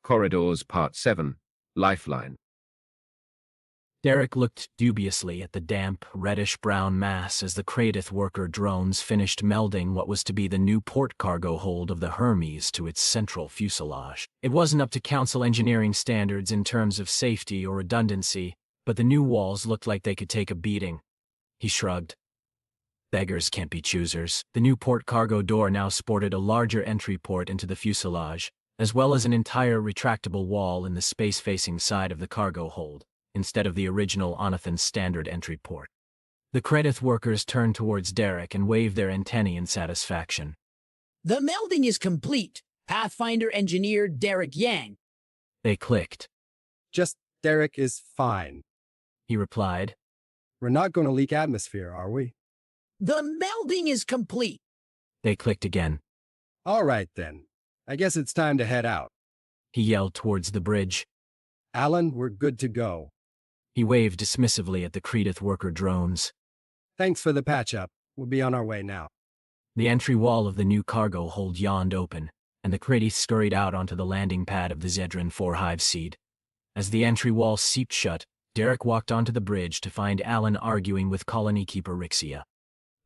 Corridors Part 7, Lifeline. Derek looked dubiously at the damp, reddish-brown mass as the Kratith worker drones finished melding what was to be the new port cargo hold of the Hermes to its central fuselage. It wasn't up to Council engineering standards in terms of safety or redundancy, but the new walls looked like they could take a beating. He shrugged. Beggars can't be choosers. The new port cargo door now sported a larger entry port into the fuselage, as well as an entire retractable wall in the space-facing side of the cargo hold, instead of the original Onathins standard entry port. The Kratith workers turned towards Derek and waved their antennae in satisfaction. The melding is complete. Pathfinder engineer Derek Yang. They clicked. Just Derek is fine. He replied. We're not going to leak atmosphere, are we? The melding is complete. They clicked again. All right, then. I guess it's time to head out. He yelled towards the bridge. Alan, we're good to go. He waved dismissively at the Kratith worker drones. Thanks for the patch-up. We'll be on our way now. The entry wall of the new cargo hold yawned open, and the Kratith scurried out onto the landing pad of the Zedran 4 hive seed. As the entry wall seeped shut, Derek walked onto the bridge to find Alan arguing with colony keeper Rixia.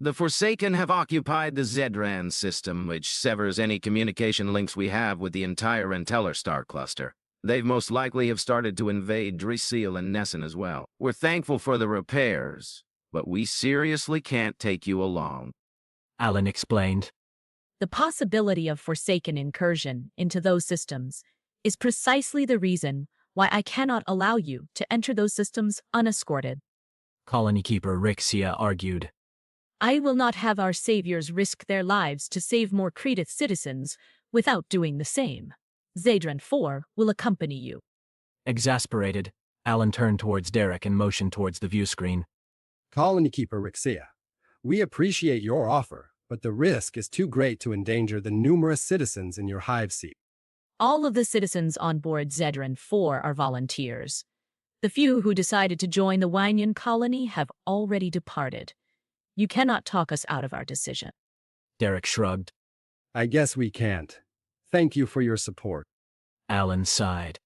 The Forsaken have occupied the Zedran system, which severs any communication links we have with the entire interstellar star cluster. They've most likely have started to invade Drisiel and Nesson as well. We're thankful for the repairs, but we seriously can't take you along. Alan explained. The possibility of Forsaken incursion into those systems is precisely the reason why I cannot allow you to enter those systems unescorted. Colony keeper Rixia argued. I will not have our saviors risk their lives to save more Kratith citizens without doing the same. Zedran 4 will accompany you. Exasperated, Alan turned towards Derek and motioned towards the view screen. Colony Keeper Rixia, we appreciate your offer, but the risk is too great to endanger the numerous citizens in your hive seat. All of the citizens on board Zedran 4 are volunteers. The few who decided to join the Wanyan colony have already departed. You cannot talk us out of our decision. Derek shrugged. I guess we can't. Thank you for your support. Alan sighed.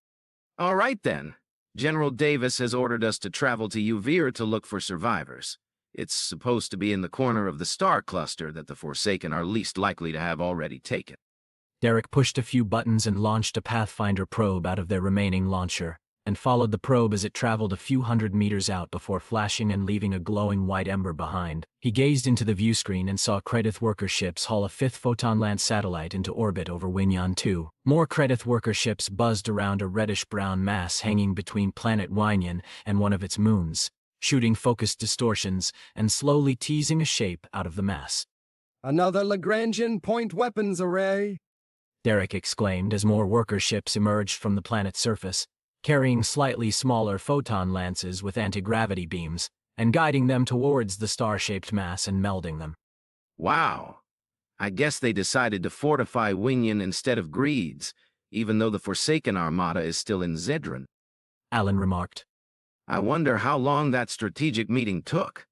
All right, then. General Davis has ordered us to travel to Uvir to look for survivors. It's supposed to be in the corner of the star cluster that the Forsaken are least likely to have already taken. Derek pushed a few buttons and launched a Pathfinder probe out of their remaining launcher, and followed the probe as it traveled a few hundred meters out before flashing and leaving a glowing white ember behind. He gazed into the view screen and saw Kratith worker ships haul a 5th Photon-Lance satellite into orbit over Winyan 2. More Kratith worker ships buzzed around a reddish-brown mass hanging between planet Winyan and one of its moons, shooting focused distortions and slowly teasing a shape out of the mass. Another Lagrangian point weapons array! Derek exclaimed as more worker ships emerged from the planet's surface, carrying slightly smaller photon lances with anti-gravity beams, and guiding them towards the star-shaped mass and melding them. Wow. I guess they decided to fortify Winyan instead of Greeds, even though the Forsaken Armada is still in Zedran. Alan remarked. I wonder how long that strategic meeting took.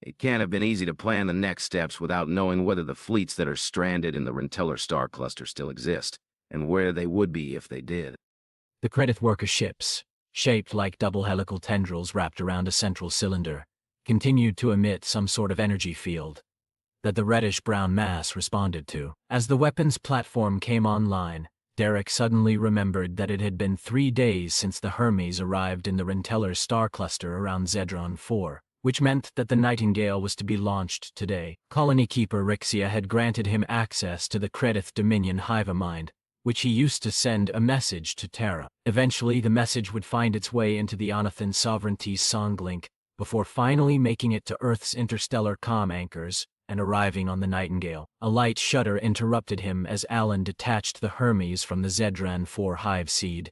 It can't have been easy to plan the next steps without knowing whether the fleets that are stranded in the Renteller star cluster still exist, and where they would be if they did. The Kratith worker ships, shaped like double helical tendrils wrapped around a central cylinder, continued to emit some sort of energy field that the reddish-brown mass responded to. As the weapons platform came online, Derek suddenly remembered that it had been 3 days since the Hermes arrived in the Renteller star cluster around Zedran 4, which meant that the Nightingale was to be launched today. Colony keeper Rixia had granted him access to the Kratith Dominion Hivamind, which he used to send a message to Terra. Eventually, the message would find its way into the Onathin Sovereignty's Songlink, before finally making it to Earth's interstellar comm anchors and arriving on the Nightingale. A light shudder interrupted him as Alan detached the Hermes from the Zedran 4 hive seed.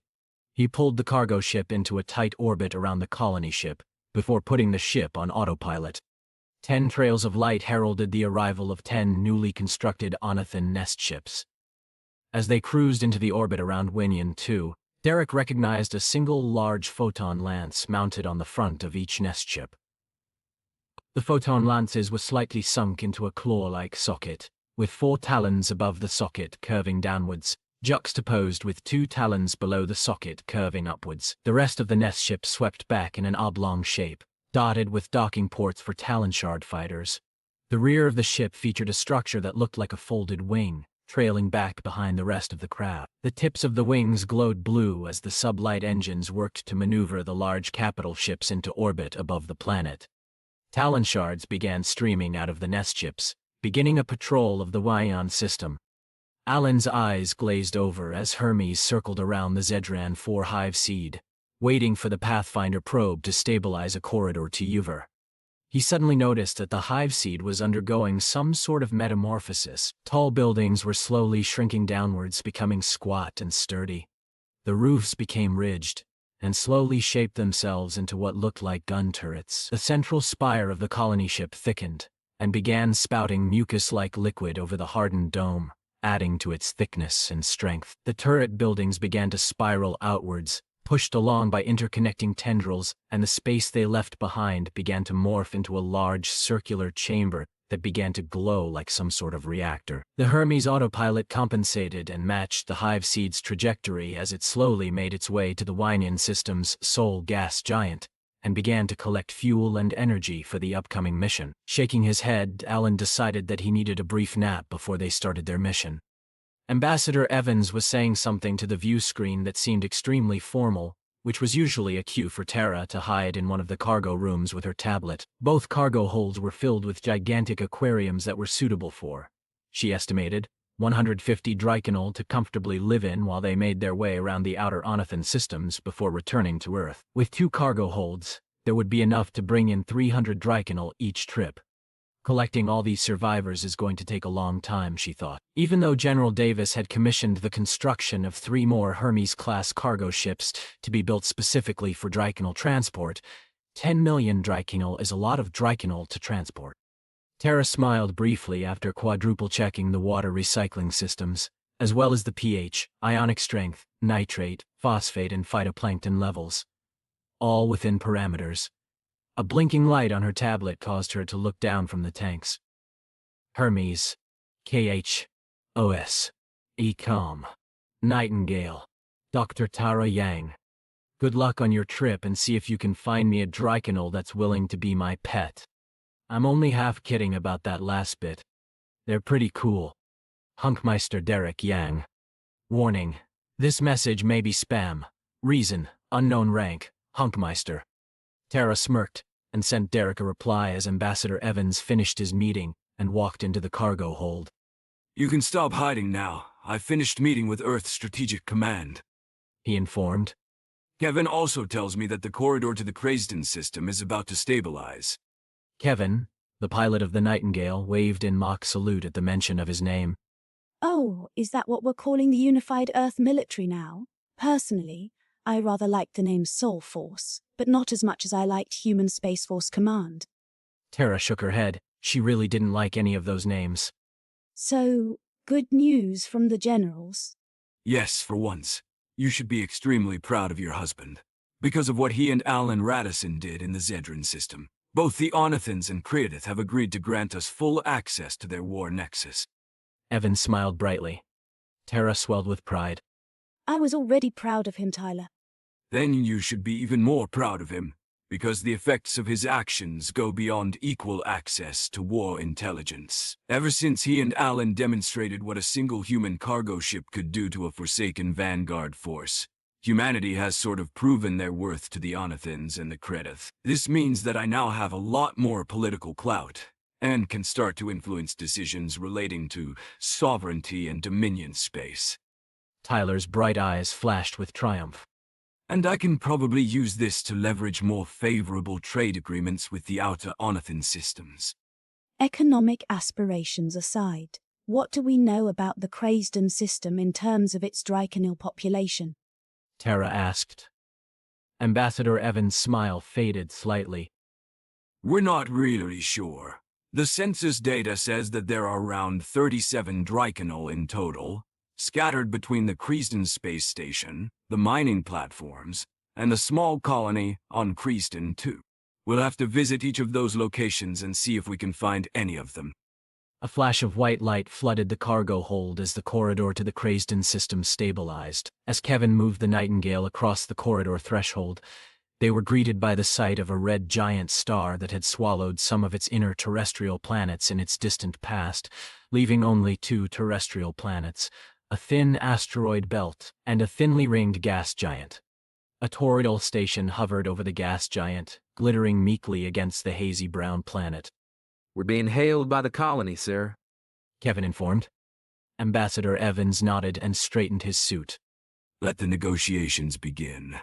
He pulled the cargo ship into a tight orbit around the colony ship, before putting the ship on autopilot. 10 trails of light heralded the arrival of 10 newly constructed Onathin nest ships. As they cruised into the orbit around Winyan 2, Derek recognized a single large photon lance mounted on the front of each nest ship. The photon lances were slightly sunk into a claw-like socket, with 4 talons above the socket curving downwards, juxtaposed with two talons below the socket curving upwards. The rest of the nest ship swept back in an oblong shape, dotted with docking ports for Talon Shard fighters. The rear of the ship featured a structure that looked like a folded wing, trailing back behind the rest of the craft. The tips of the wings glowed blue as the sublight engines worked to maneuver the large capital ships into orbit above the planet. Talon shards began streaming out of the nest ships, beginning a patrol of the Waiyan system. Alan's eyes glazed over as Hermes circled around the Zedran 4 hive seed, waiting for the Pathfinder probe to stabilize a corridor to Uver. He suddenly noticed that the hive seed was undergoing some sort of metamorphosis. Tall buildings were slowly shrinking downwards, becoming squat and sturdy. The roofs became ridged and slowly shaped themselves into what looked like gun turrets. The central spire of the colony ship thickened and began spouting mucus-like liquid over the hardened dome, adding to its thickness and strength. The turret buildings began to spiral outwards, pushed along by interconnecting tendrils, and the space they left behind began to morph into a large circular chamber that began to glow like some sort of reactor. The Hermes autopilot compensated and matched the hive seed's trajectory as it slowly made its way to the Winian system's sole gas giant, and began to collect fuel and energy for the upcoming mission. Shaking his head, Alan decided that he needed a brief nap before they started their mission. Ambassador Evans was saying something to the view screen that seemed extremely formal, which was usually a cue for Tara to hide in one of the cargo rooms with her tablet. Both cargo holds were filled with gigantic aquariums that were suitable for, she estimated, 150 Drycanol to comfortably live in while they made their way around the outer Onathin systems before returning to Earth. With 2 cargo holds, there would be enough to bring in 300 Drycanol each trip. Collecting all these survivors is going to take a long time, she thought. Even though General Davis had commissioned the construction of 3 more Hermes-class cargo ships to be built specifically for Drycanol transport, 10 million Drycanol is a lot of Drycanol to transport. Tara smiled briefly after quadruple-checking the water recycling systems, as well as the pH, ionic strength, nitrate, phosphate, and phytoplankton levels. All within parameters. A blinking light on her tablet caused her to look down from the tanks. Hermes. KHOS. Ecom. Nightingale. Dr. Tara Yang. Good luck on your trip and see if you can find me a Drycanol that's willing to be my pet. I'm only half kidding about that last bit. They're pretty cool. Hunkmeister Derek Yang. Warning. This message may be spam. Reason, unknown rank, Hunkmeister. Tara smirked and sent Derek a reply as Ambassador Evans finished his meeting and walked into the cargo hold. You can stop hiding now. I finished meeting with Earth Strategic Command, he informed. Kevin also tells me that the corridor to the Kraysden system is about to stabilize. Kevin, the pilot of the Nightingale, waved in mock salute at the mention of his name. Oh, is that what we're calling the Unified Earth Military now? Personally, I rather like the name Sol Force, but not as much as I liked Human Space Force Command. Tara shook her head. She really didn't like any of those names. So, good news from the generals? Yes, for once. You should be extremely proud of your husband. Because of what he and Alan Radisson did in the Zedran system, both the Onathins and Creative have agreed to grant us full access to their war nexus. Evan smiled brightly. Tara swelled with pride. I was already proud of him, Tyler. Then you should be even more proud of him, because the effects of his actions go beyond equal access to war intelligence. Ever since he and Alan demonstrated what a single human cargo ship could do to a forsaken vanguard force, humanity has sort of proven their worth to the Onathins and the Kredath. This means that I now have a lot more political clout, and can start to influence decisions relating to sovereignty and dominion space. Tyler's bright eyes flashed with triumph. And I can probably use this to leverage more favorable trade agreements with the outer Onathin systems. Economic aspirations aside, what do we know about the Kraysden system in terms of its Drycanil population? Tara asked. Ambassador Evans' smile faded slightly. We're not really sure. The census data says that there are around 37 Drycanil in total, scattered between the Kraysden space station, the mining platforms, and the small colony on Kraysden 2. We'll have to visit each of those locations and see if we can find any of them. A flash of white light flooded the cargo hold as the corridor to the Crayston system stabilized. As Kevin moved the Nightingale across the corridor threshold, they were greeted by the sight of a red giant star that had swallowed some of its inner terrestrial planets in its distant past, leaving only 2 terrestrial planets, a thin asteroid belt and a thinly ringed gas giant. A toroidal station hovered over the gas giant, glittering meekly against the hazy brown planet. We're being hailed by the colony, sir. Kevin informed. Ambassador Evans nodded and straightened his suit. Let the negotiations begin.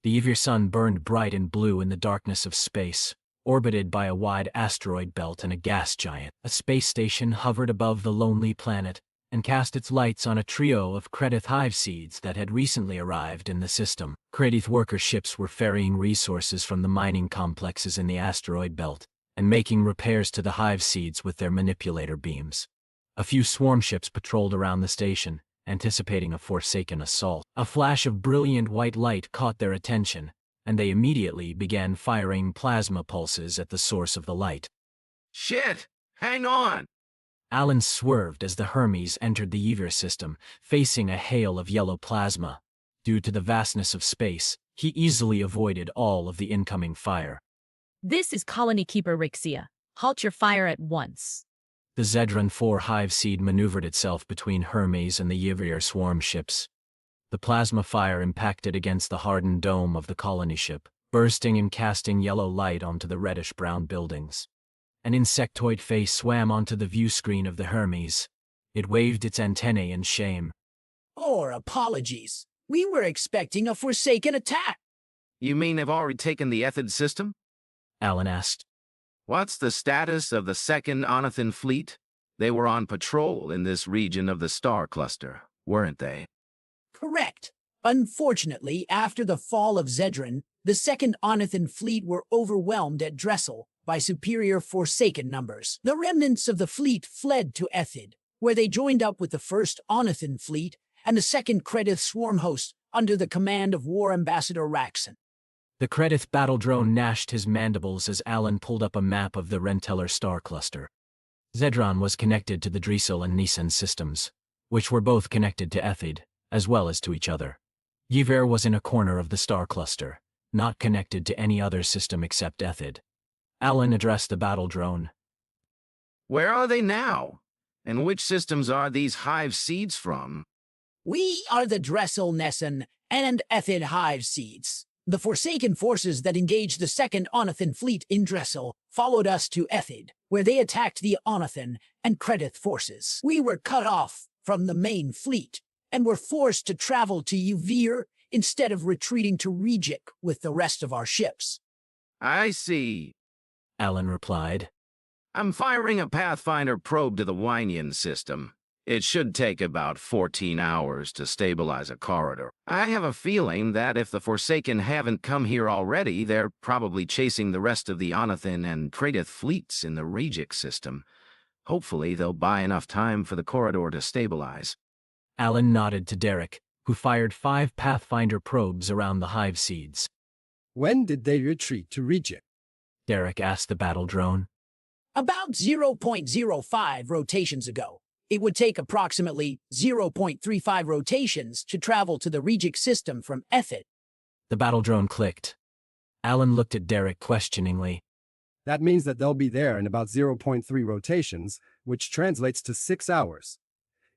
The Evier sun burned bright and blue in the darkness of space, orbited by a wide asteroid belt and a gas giant. A space station hovered above the lonely planet and cast its lights on a trio of Credith hive seeds that had recently arrived in the system. Credith worker ships were ferrying resources from the mining complexes in the asteroid belt and making repairs to the hive seeds with their manipulator beams. A few swarm ships patrolled around the station, anticipating a Forsaken assault. A flash of brilliant white light caught their attention, and they immediately began firing plasma pulses at the source of the light. Shit! Hang on! Alan swerved as the Hermes entered the Evier system, facing a hail of yellow plasma. Due to the vastness of space, he easily avoided all of the incoming fire. This is Colony Keeper Rixia. Halt your fire at once. The Zedran 4 hive seed maneuvered itself between Hermes and the Evier swarm ships. The plasma fire impacted against the hardened dome of the colony ship, bursting and casting yellow light onto the reddish-brown buildings. An insectoid face swam onto the view screen of the Hermes. It waved its antennae in shame. Or apologies. We were expecting a Forsaken attack. You mean they've already taken the Ethid system? Alan asked. What's the status of the second Onathin fleet? They were on patrol in this region of the star cluster, weren't they? Correct. Unfortunately, after the fall of Zedran, the second Onathin fleet were overwhelmed at Dressel by superior Forsaken numbers. The remnants of the fleet fled to Ethid, where they joined up with the first Onathin fleet and the second Credith swarm host under the command of War Ambassador Raxon. The Credith battle drone gnashed his mandibles as Alan pulled up a map of the Renteller star cluster. Zedran was connected to the Driesel and Nisan systems, which were both connected to Ethid, as well as to each other. Yver was in a corner of the star cluster, not connected to any other system except Ethid. Alan addressed the battle drone. Where are they now? And which systems are these hive seeds from? We are the Dressel, Nesson, and Ethid hive seeds. The Forsaken forces that engaged the second Onathin fleet in Dressel followed us to Ethid, where they attacked the Onathin and Credith forces. We were cut off from the main fleet and were forced to travel to Yver instead of retreating to Rejik with the rest of our ships. I see. Alan replied. I'm firing a Pathfinder probe to the Wynian system. It should take about 14 hours to stabilize a corridor. I have a feeling that if the Forsaken haven't come here already, they're probably chasing the rest of the Onathin and Credith fleets in the Rejik system. Hopefully they'll buy enough time for the corridor to stabilize. Alan nodded to Derek, who fired 5 Pathfinder probes around the hive seeds. When did they retreat to Rejik? Derek asked the battle drone. About 0.05 rotations ago. It would take approximately 0.35 rotations to travel to the Rejik system from Ethid. The battle drone clicked. Alan looked at Derek questioningly. That means that they'll be there in about 0.3 rotations, which translates to 6 hours.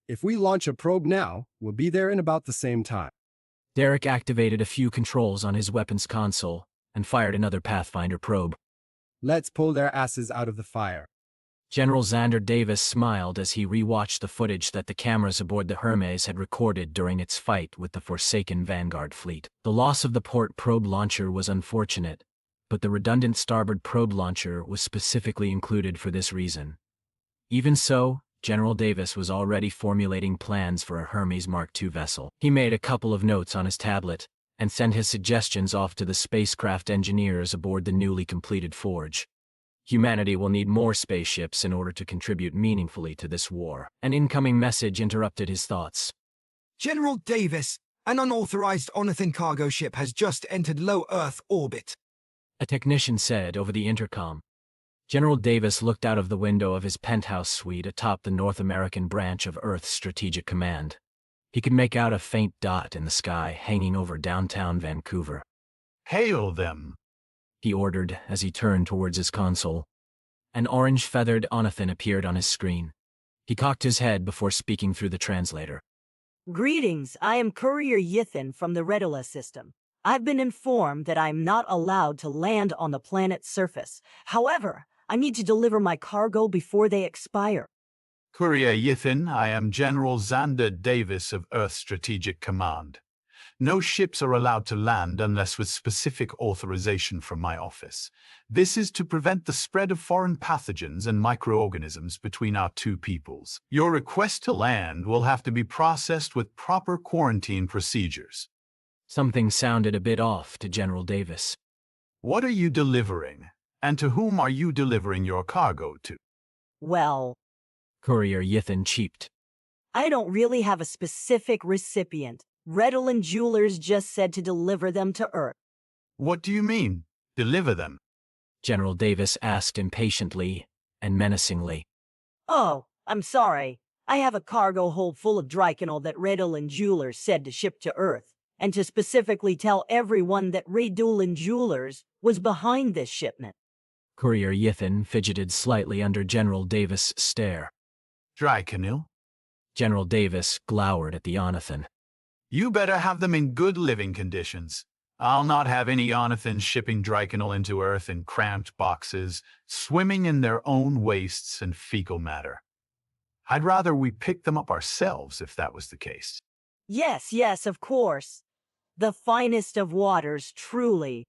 If we launch a probe now, we'll be there in about the same time. Derek activated a few controls on his weapons console and fired another Pathfinder probe. Let's pull their asses out of the fire. General Xander Davis smiled as he rewatched the footage that the cameras aboard the Hermes had recorded during its fight with the Forsaken Vanguard fleet. The loss of the port probe launcher was unfortunate, but the redundant starboard probe launcher was specifically included for this reason. Even so, General Davis was already formulating plans for a Hermes Mark II vessel. He made a couple of notes on his tablet and sent his suggestions off to the spacecraft engineers aboard the newly completed forge. Humanity will need more spaceships in order to contribute meaningfully to this war. An incoming message interrupted his thoughts. General Davis, an unauthorized Onathin cargo ship has just entered low Earth orbit. A technician said over the intercom. General Davis looked out of the window of his penthouse suite atop the North American branch of Earth's Strategic Command. He could make out a faint dot in the sky hanging over downtown Vancouver. Hail them, he ordered as he turned towards his console. An orange-feathered Onathin appeared on his screen. He cocked his head before speaking through the translator. Greetings, I am Courier Yithin from the Redula system. I've been informed that I'm not allowed to land on the planet's surface. However, I need to deliver my cargo before they expire. Courier Yithin, I am General Xander Davis of Earth Strategic Command. No ships are allowed to land unless with specific authorization from my office. This is to prevent the spread of foreign pathogens and microorganisms between our two peoples. Your request to land will have to be processed with proper quarantine procedures. Something sounded a bit off to General Davis. What are you delivering? And to whom are you delivering your cargo to? Well, Courier Yithin cheeped. I don't really have a specific recipient. Redolin Jewelers just said to deliver them to Earth. What do you mean, deliver them? General Davis asked impatiently and menacingly. Oh, I'm sorry. I have a cargo hold full of Drycanol that Redolin Jewelers said to ship to Earth, and to specifically tell everyone that Redolin Jewelers was behind this shipment. Courier Yithin fidgeted slightly under General Davis' stare. Drycanil? General Davis glowered at the Onathin. You better have them in good living conditions. I'll not have any Onathins shipping Drycanil into Earth in cramped boxes, swimming in their own wastes and fecal matter. I'd rather we pick them up ourselves if that was the case. Yes, of course. The finest of waters, truly.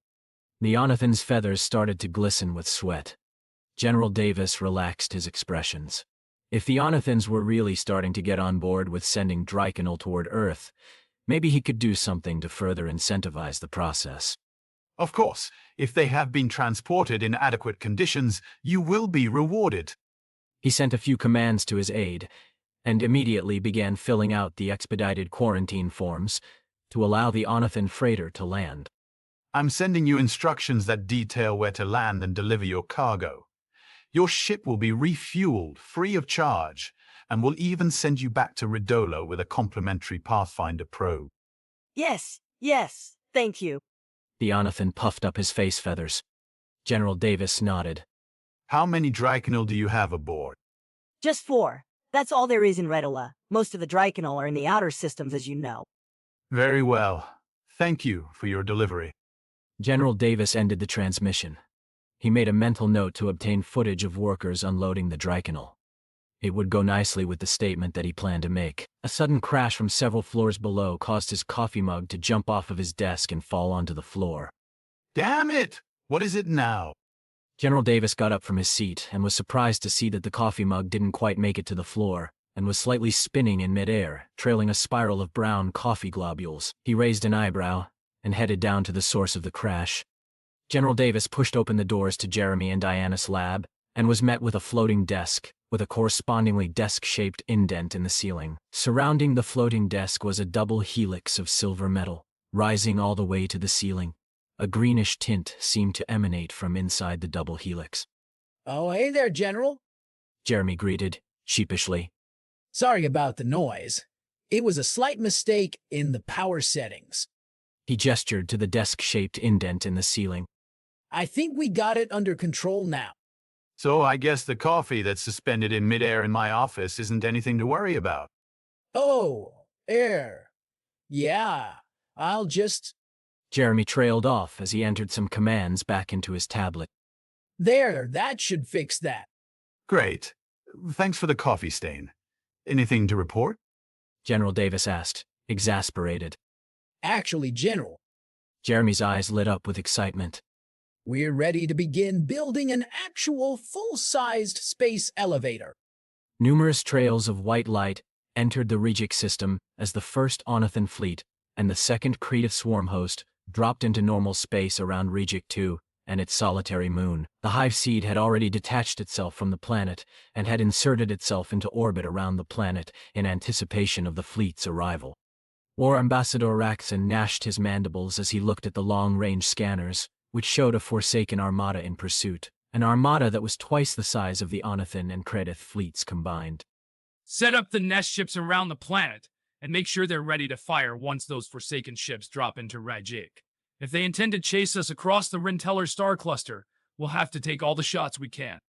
The Onathin's feathers started to glisten with sweat. General Davis relaxed his expressions. If the Onathins were really starting to get on board with sending Drycanil toward Earth, maybe he could do something to further incentivize the process. Of course, if they have been transported in adequate conditions, you will be rewarded. He sent a few commands to his aide, and immediately began filling out the expedited quarantine forms to allow the Onathin freighter to land. I'm sending you instructions that detail where to land and deliver your cargo. Your ship will be refueled free of charge, and will even send you back to Redola with a complimentary Pathfinder probe. Yes, thank you. The Onathin puffed up his face feathers. General Davis nodded. How many Drycanil do you have aboard? Just 4. That's all there is in Redola. Most of the Drycanil are in the outer systems, as you know. Very well. Thank you for your delivery. General Davis ended the transmission. He made a mental note to obtain footage of workers unloading the Drycanil. It would go nicely with the statement that he planned to make. A sudden crash from several floors below caused his coffee mug to jump off of his desk and fall onto the floor. Damn it! What is it now? General Davis got up from his seat and was surprised to see that the coffee mug didn't quite make it to the floor and was slightly spinning in midair, trailing a spiral of brown coffee globules. He raised an eyebrow and headed down to the source of the crash. General Davis pushed open the doors to Jeremy and Diana's lab and was met with a floating desk with a correspondingly desk-shaped indent in the ceiling. Surrounding the floating desk was a double helix of silver metal, rising all the way to the ceiling. A greenish tint seemed to emanate from inside the double helix. Oh, hey there, General. Jeremy greeted, sheepishly. Sorry about the noise. It was a slight mistake in the power settings. He gestured to the desk-shaped indent in the ceiling. I think we got it under control now. So I guess the coffee that's suspended in midair in my office isn't anything to worry about. Oh, air. Yeah, I'll just... Jeremy trailed off as he entered some commands back into his tablet. There, that should fix that. Great. Thanks for the coffee stain. Anything to report? General Davis asked, exasperated. Actually, General, Jeremy's eyes lit up with excitement. we're ready to begin building an actual full-sized space elevator. Numerous trails of white light entered the Regic system as the first Onathin fleet and the second Creative Swarm host dropped into normal space around Regic 2 and its solitary moon. The Hive Seed had already detached itself from the planet and had inserted itself into orbit around the planet in anticipation of the fleet's arrival. War Ambassador Raxon gnashed his mandibles as he looked at the long-range scanners, which showed a Forsaken armada in pursuit, an armada that was twice the size of the Onathin and Credith fleets combined. Set up the nest ships around the planet, and make sure they're ready to fire once those Forsaken ships drop into Rajik. If they intend to chase us across the Rinteller star cluster, we'll have to take all the shots we can.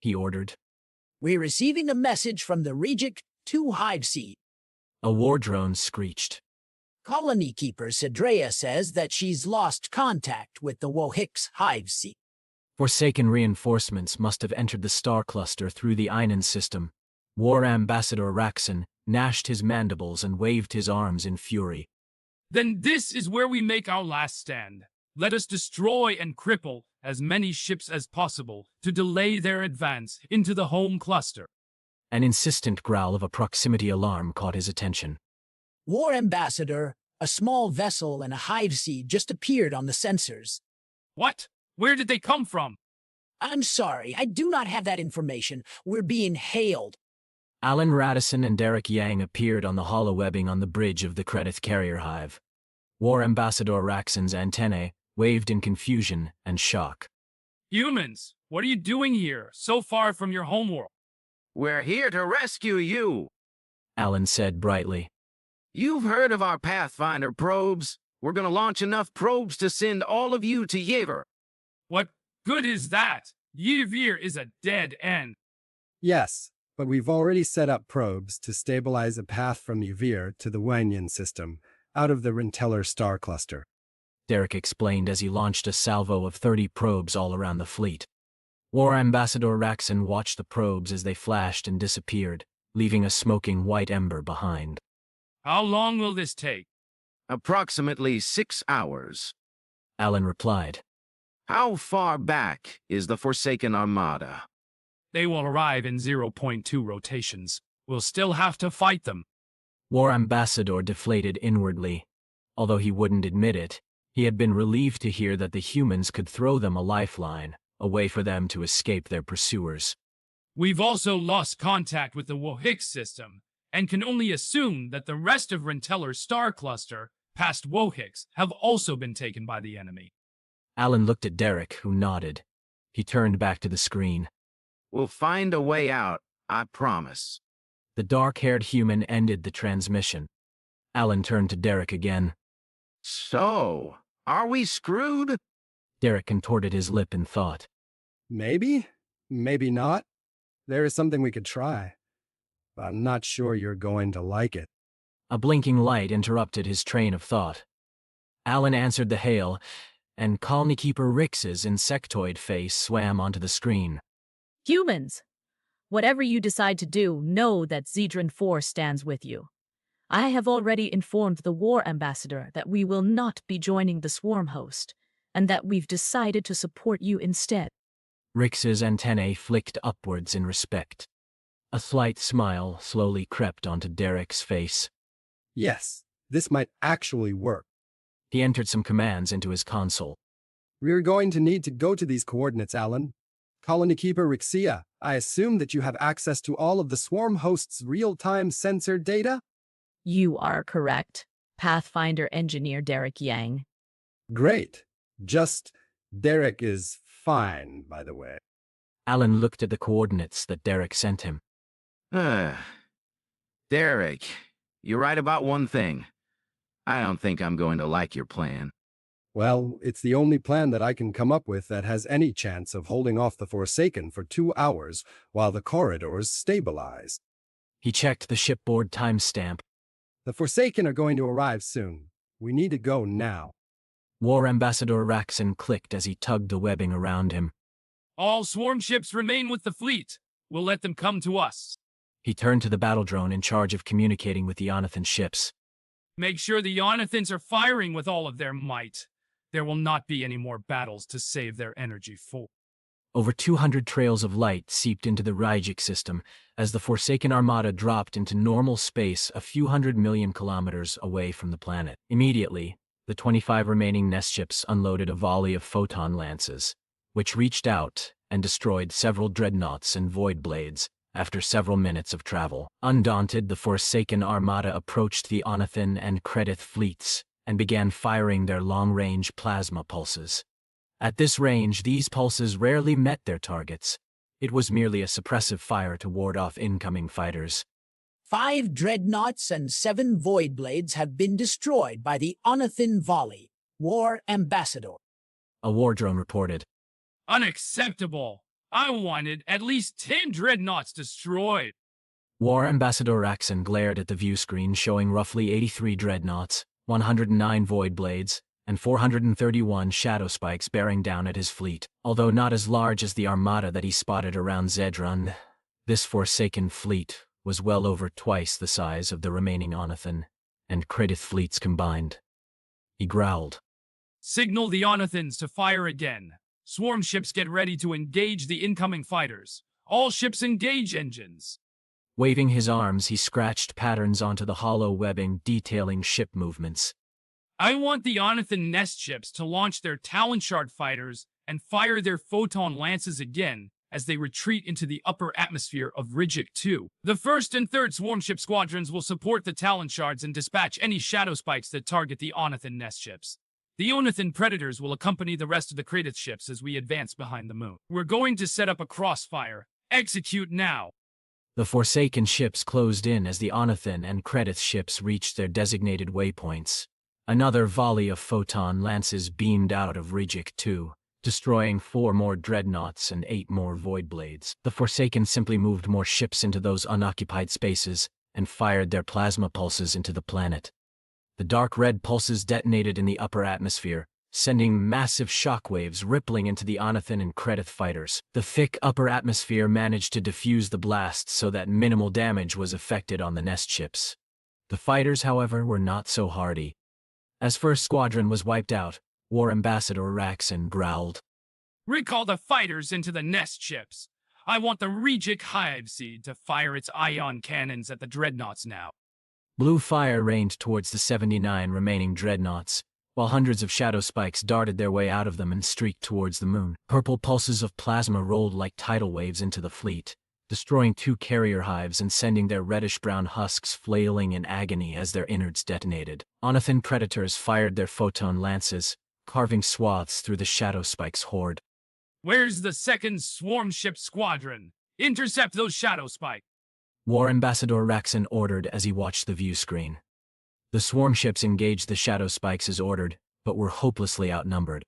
He ordered. We're receiving a message from the Rejik 2 hive seed. A war drone screeched. Colony keeper Cedrea says that she's lost contact with the Wohix hive seed. Forsaken reinforcements must have entered the star cluster through the Einan system. War Ambassador Raxon gnashed his mandibles and waved his arms in fury. Then this is where we make our last stand. Let us destroy and cripple as many ships as possible to delay their advance into the home cluster. An insistent growl of a proximity alarm caught his attention. War Ambassador, a small vessel and a hive seed just appeared on the sensors. What? Where did they come from? I'm sorry, I do not have that information. We're being hailed. Alan Radisson and Derek Yang appeared on the holowebbing on the bridge of the Credith carrier hive. War Ambassador Raxon's antennae waved in confusion and shock. Humans, what are you doing here, so far from your homeworld? We're here to rescue you, Alan said brightly. You've heard of our Pathfinder probes. We're going to launch enough probes to send all of you to Yevir. What good is that? Yevir is a dead end. Yes, but we've already set up probes to stabilize a path from Yevir to the Wanyan system, out of the Rinteller star cluster. Derek explained as he launched a salvo of 30 probes all around the fleet. War Ambassador Raxon watched the probes as they flashed and disappeared, leaving a smoking white ember behind. How long will this take? Approximately 6 hours. Alan replied. How far back is the Forsaken Armada? They will arrive in 0.2 rotations. We'll still have to fight them. War Ambassador deflated inwardly. Although he wouldn't admit it, he had been relieved to hear that the humans could throw them a lifeline, a way for them to escape their pursuers. We've also lost contact with the Wohix system, and can only assume that the rest of Rinteller's star cluster, past Wohix, have also been taken by the enemy. Alan looked at Derek, who nodded. He turned back to the screen. We'll find a way out, I promise. The dark-haired human ended the transmission. Alan turned to Derek again. So, are we screwed? Derek contorted his lip in thought. Maybe, maybe not. There is something we could try, but I'm not sure you're going to like it. A blinking light interrupted his train of thought. Alan answered the hail, and colony keeper Rix's insectoid face swam onto the screen. Humans, whatever you decide to do, know that Zedran 4 stands with you. I have already informed the War Ambassador that we will not be joining the swarm host, and that we've decided to support you instead. Rix's antennae flicked upwards in respect. A slight smile slowly crept onto Derek's face. Yes, this might actually work. He entered some commands into his console. We're going to need to go to these coordinates, Alan. Colony Keeper Rixia, I assume that you have access to all of the swarm host's real-time sensor data? You are correct, Pathfinder Engineer Derek Yang. Great. Just, Derek is fine, by the way. Alan looked at the coordinates that Derek sent him. Derek, you're right about one thing. I don't think I'm going to like your plan. Well, it's the only plan that I can come up with that has any chance of holding off the Forsaken for 2 hours while the corridors stabilize. He checked the shipboard timestamp. The Forsaken are going to arrive soon. We need to go now. War Ambassador Raxon clicked as he tugged the webbing around him. All swarm ships remain with the fleet. We'll let them come to us. He turned to the battle drone in charge of communicating with the Onathin ships. Make sure the Onathins are firing with all of their might. There will not be any more battles to save their energy for. Over 200 trails of light seeped into the Rajik system as the Forsaken Armada dropped into normal space a few 100 million kilometers away from the planet. Immediately, the 25 remaining nest ships unloaded a volley of photon lances, which reached out and destroyed several dreadnoughts and void blades after several minutes of travel. Undaunted, the Forsaken Armada approached the Onathin and Credith fleets and began firing their long-range plasma pulses. At this range, these pulses rarely met their targets. It was merely a suppressive fire to ward off incoming fighters. 5 dreadnoughts and 7 void blades have been destroyed by the Onathin volley. War Ambassador. A war drone reported. Unacceptable! I wanted at least 10 dreadnoughts destroyed. War Ambassador Raxon glared at the view screen showing roughly 83 dreadnoughts, 109 void blades, and 431 shadow spikes bearing down at his fleet. Although not as large as the armada that he spotted around Zedrun, this Forsaken fleet was well over twice the size of the remaining Onathin and Kredith fleets combined. He growled. Signal the Onathins to fire again. Swarm ships get ready to engage the incoming fighters. All ships engage engines. Waving his arms, he scratched patterns onto the hollow webbing detailing ship movements. I want the Onathin nest ships to launch their Talon Shard fighters and fire their photon lances again as they retreat into the upper atmosphere of Rijik 2. The 1st and 3rd swarm ship squadrons will support the Talon Shards and dispatch any shadow spikes that target the Onathin nest ships. The Onathin Predators will accompany the rest of the Kredith ships as we advance behind the moon. We're going to set up a crossfire. Execute now! The Forsaken ships closed in as the Onathin and Kredith ships reached their designated waypoints. Another volley of photon lances beamed out of Rijik 2, destroying 4 more dreadnoughts and 8 more void blades. The Forsaken simply moved more ships into those unoccupied spaces and fired their plasma pulses into the planet. The dark red pulses detonated in the upper atmosphere, sending massive shockwaves rippling into the Onathin and Kredith fighters. The thick upper atmosphere managed to diffuse the blast so that minimal damage was affected on the nest ships. The fighters, however, were not so hardy. As first squadron was wiped out, War Ambassador Raxon growled. Recall the fighters into the nest ships. I want the Rijik Hive Seed to fire its ion cannons at the dreadnoughts now. Blue fire rained towards the 79 remaining dreadnoughts, while hundreds of shadow spikes darted their way out of them and streaked towards the moon. Purple pulses of plasma rolled like tidal waves into the fleet, destroying 2 carrier hives and sending their reddish-brown husks flailing in agony as their innards detonated. Onathin Predators fired their photon lances, carving swaths through the shadow spikes horde. Where's the 2nd swarm ship squadron? Intercept those shadow spikes! War Ambassador Raxon ordered as he watched the view screen. The swarm ships engaged the shadow spikes as ordered, but were hopelessly outnumbered.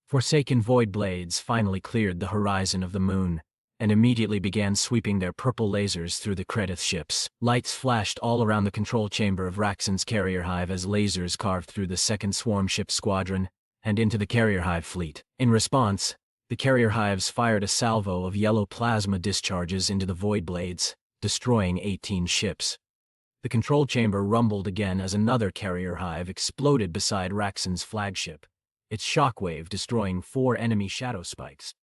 Forsaken void blades finally cleared the horizon of the moon, and immediately began sweeping their purple lasers through the Kredith ships. Lights flashed all around the control chamber of Raxon's carrier hive as lasers carved through the 2nd swarm ship squadron and into the carrier hive fleet. In response, the carrier hives fired a salvo of yellow plasma discharges into the void blades, destroying 18 ships. The control chamber rumbled again as another carrier hive exploded beside Raxon's flagship, its shockwave destroying 4 enemy shadow spikes.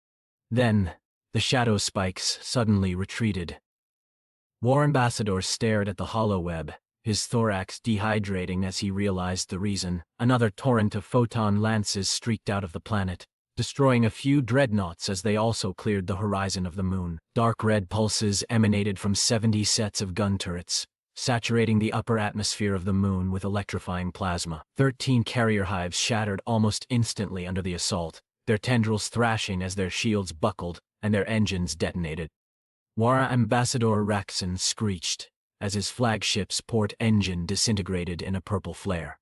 Then, the shadow spikes suddenly retreated. War Ambassador stared at the hollow web, his thorax dehydrating as he realized the reason. Another torrent of photon lances streaked out of the planet, destroying a few dreadnoughts as they also cleared the horizon of the moon. Dark red pulses emanated from 70 sets of gun turrets, saturating the upper atmosphere of the moon with electrifying plasma. 13 carrier hives shattered almost instantly under the assault, their tendrils thrashing as their shields buckled and their engines detonated. War Ambassador Raxon screeched as his flagship's port engine disintegrated in a purple flare.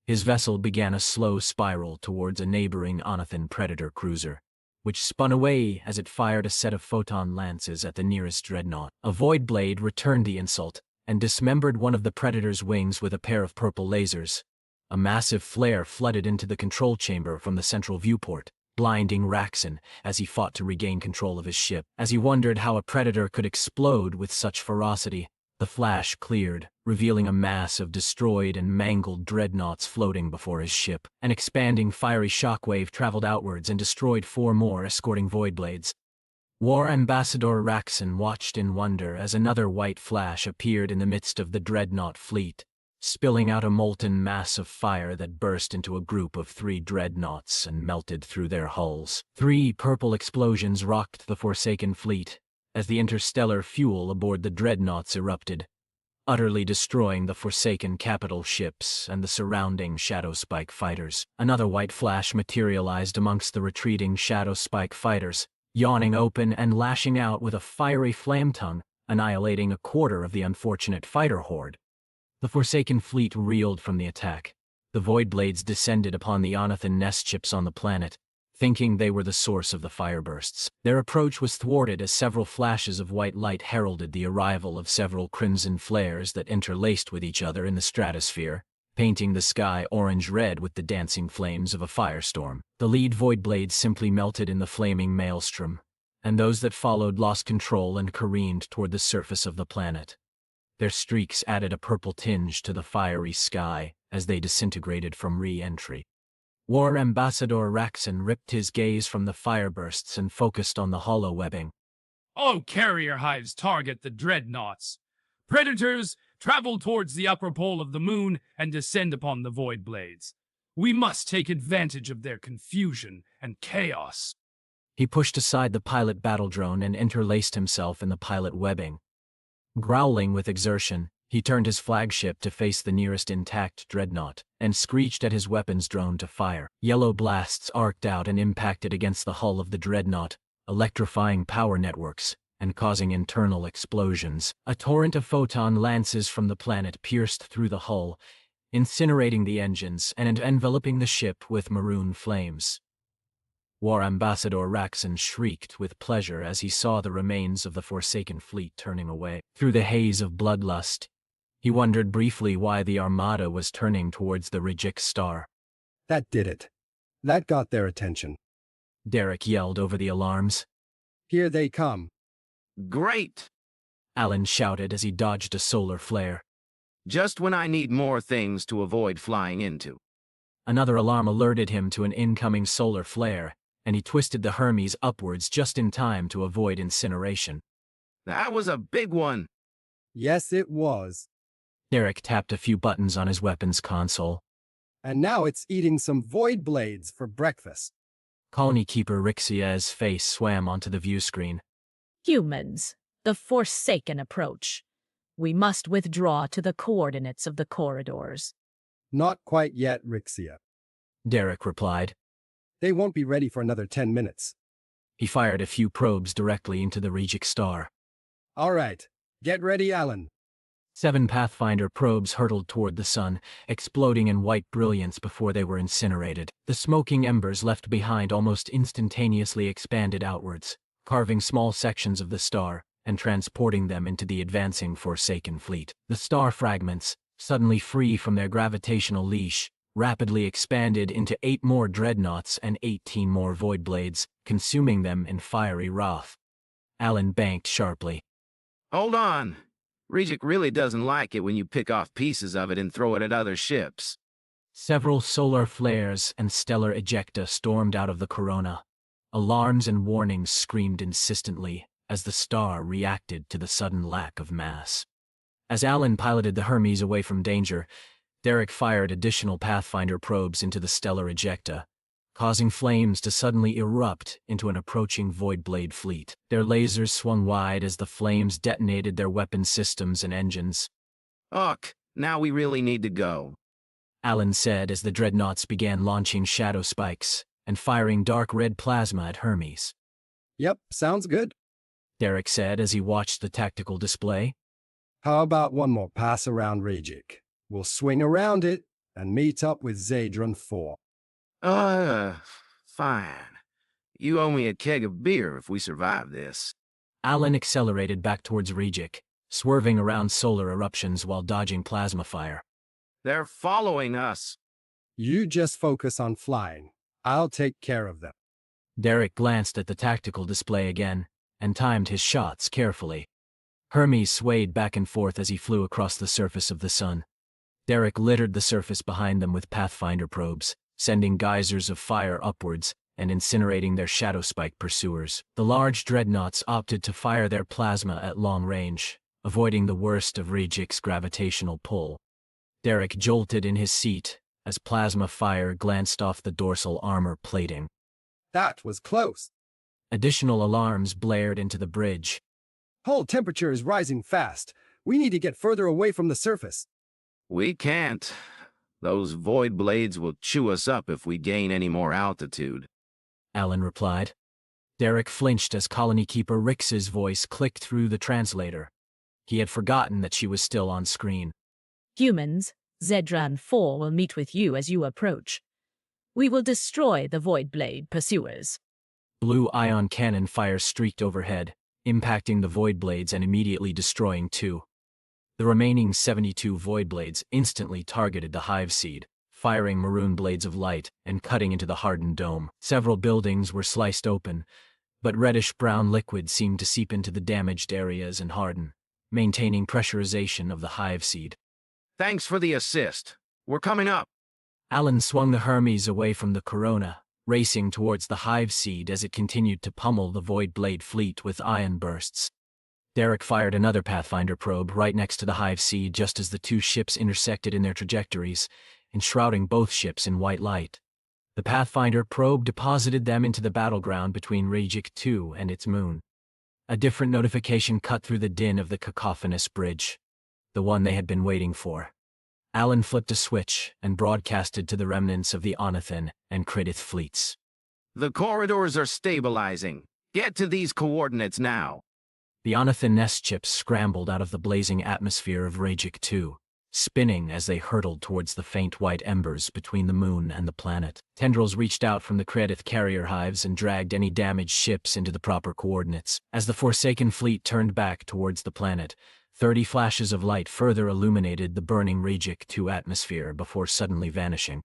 His vessel began a slow spiral towards a neighboring Onathin Predator cruiser, which spun away as it fired a set of photon lances at the nearest dreadnought. A void blade returned the insult and dismembered one of the Predator's wings with a pair of purple lasers. A massive flare flooded into the control chamber from the central viewport, blinding Raxon as he fought to regain control of his ship. As he wondered how a Predator could explode with such ferocity, the flash cleared, revealing a mass of destroyed and mangled dreadnoughts floating before his ship. An expanding fiery shockwave traveled outwards and destroyed 4 more escorting void blades. War Ambassador Raxon watched in wonder as another white flash appeared in the midst of the dreadnought fleet, spilling out a molten mass of fire that burst into a group of 3 dreadnoughts and melted through their hulls. 3 purple explosions rocked the Forsaken fleet as the interstellar fuel aboard the dreadnoughts erupted. utterly destroying the Forsaken capital ships and the surrounding Shadow Spike fighters. Another white flash materialized amongst the retreating Shadow Spike fighters, yawning open and lashing out with a fiery flame tongue, annihilating a quarter of the unfortunate fighter horde. The Forsaken fleet reeled from the attack. The Void Blades descended upon the Onathin nest ships on the planet, thinking they were the source of the firebursts. Their approach was thwarted as several flashes of white light heralded the arrival of several crimson flares that interlaced with each other in the stratosphere, painting the sky orange-red with the dancing flames of a firestorm. The lead Void Blades simply melted in the flaming maelstrom, and those that followed lost control and careened toward the surface of the planet. Their streaks added a purple tinge to the fiery sky as they disintegrated from re-entry. War Ambassador Raxon ripped his gaze from the firebursts and focused on the hollow webbing. All carrier hives target the dreadnoughts. Predators travel towards the upper pole of the moon and descend upon the Void Blades. We must take advantage of their confusion and chaos. He pushed aside the pilot battle drone and interlaced himself in the pilot webbing. Growling with exertion, he turned his flagship to face the nearest intact dreadnought, and screeched at his weapons drone to fire. Yellow blasts arced out and impacted against the hull of the dreadnought, electrifying power networks, and causing internal explosions. A torrent of photon lances from the planet pierced through the hull, incinerating the engines and enveloping the ship with maroon flames. War Ambassador Raxon shrieked with pleasure as he saw the remains of the Forsaken fleet turning away. Through the haze of bloodlust, he wondered briefly why the Armada was turning towards the Rijik star. That did it. That got their attention. Derek yelled over the alarms. Here they come. Great! Alan shouted as he dodged a solar flare. Just when I need more things to avoid flying into. Another alarm alerted him to an incoming solar flare, and he twisted the Hermes upwards just in time to avoid incineration. That was a big one. Yes, it was. Derek tapped a few buttons on his weapons console. And now it's eating some Void Blades for breakfast. Colony Keeper Rixia's face swam onto the view screen. Humans, the Forsaken approach. We must withdraw to the coordinates of the corridors. Not quite yet, Rixia. Derek replied. They won't be ready for another 10 minutes. He fired a few probes directly into the Rijik star. All right, get ready, Alan. 7 Pathfinder probes hurtled toward the sun, exploding in white brilliance before they were incinerated. The smoking embers left behind almost instantaneously expanded outwards, carving small sections of the star and transporting them into the advancing Forsaken fleet. The star fragments, suddenly free from their gravitational leash, rapidly expanded into 8 more dreadnoughts and 18 more Void Blades, consuming them in fiery wrath. Alan banked sharply. Hold on. Rijik really doesn't like it when you pick off pieces of it and throw it at other ships. Several solar flares and stellar ejecta stormed out of the corona. Alarms and warnings screamed insistently as the star reacted to the sudden lack of mass. As Alan piloted the Hermes away from danger, Derek fired additional Pathfinder probes into the stellar ejecta, causing flames to suddenly erupt into an approaching Void Blade fleet. Their lasers swung wide as the flames detonated their weapon systems and engines. Ugh, now we really need to go, Alan said as the dreadnoughts began launching shadow spikes and firing dark red plasma at Hermes. Yep, sounds good. Derek said as he watched the tactical display. How about one more pass around Rijik? We'll swing around it and meet up with Zadron 4. Fine. You owe me a keg of beer if we survive this. Alan accelerated back towards Rijik, swerving around solar eruptions while dodging plasma fire. They're following us. You just focus on flying. I'll take care of them. Derek glanced at the tactical display again and timed his shots carefully. Hermes swayed back and forth as he flew across the surface of the sun. Derek littered the surface behind them with Pathfinder probes, sending geysers of fire upwards and incinerating their shadow spike pursuers. The large dreadnoughts opted to fire their plasma at long range, avoiding the worst of Rijik's gravitational pull. Derek jolted in his seat as plasma fire glanced off the dorsal armor plating. That was close. Additional alarms blared into the bridge. Hull temperature is rising fast. We need to get further away from the surface. We can't. Those void blades will chew us up if we gain any more altitude. Alan replied. Derek flinched as colony keeper Rix's voice clicked through the translator. He had forgotten that she was still on screen. Humans, Zedran 4 will meet with you as you approach. We will destroy the Void Blade pursuers. Blue ion cannon fire streaked overhead, impacting the Void Blades and immediately destroying 2. The remaining 72 Void Blades instantly targeted the Hive Seed, firing maroon blades of light and cutting into the hardened dome. Several buildings were sliced open, but reddish-brown liquid seemed to seep into the damaged areas and harden, maintaining pressurization of the Hive Seed. Thanks for the assist. We're coming up. Alan swung the Hermes away from the Corona, racing towards the Hive Seed as it continued to pummel the Void Blade fleet with ion bursts. Derek fired another Pathfinder probe right next to the Hive Seed just as the 2 ships intersected in their trajectories, enshrouding both ships in white light. The Pathfinder probe deposited them into the battleground between Rajik 2 and its moon. A different notification cut through the din of the cacophonous bridge, the one they had been waiting for. Alan flipped a switch and broadcasted to the remnants of the Onathin and Kridith fleets. The corridors are stabilizing. Get to these coordinates now. The Onathin nest chips scrambled out of the blazing atmosphere of Rajik 2, spinning as they hurtled towards the faint white embers between the moon and the planet. Tendrils reached out from the Kridith carrier hives and dragged any damaged ships into the proper coordinates. As the Forsaken fleet turned back towards the planet, 30 flashes of light further illuminated the burning Rajik 2 atmosphere before suddenly vanishing.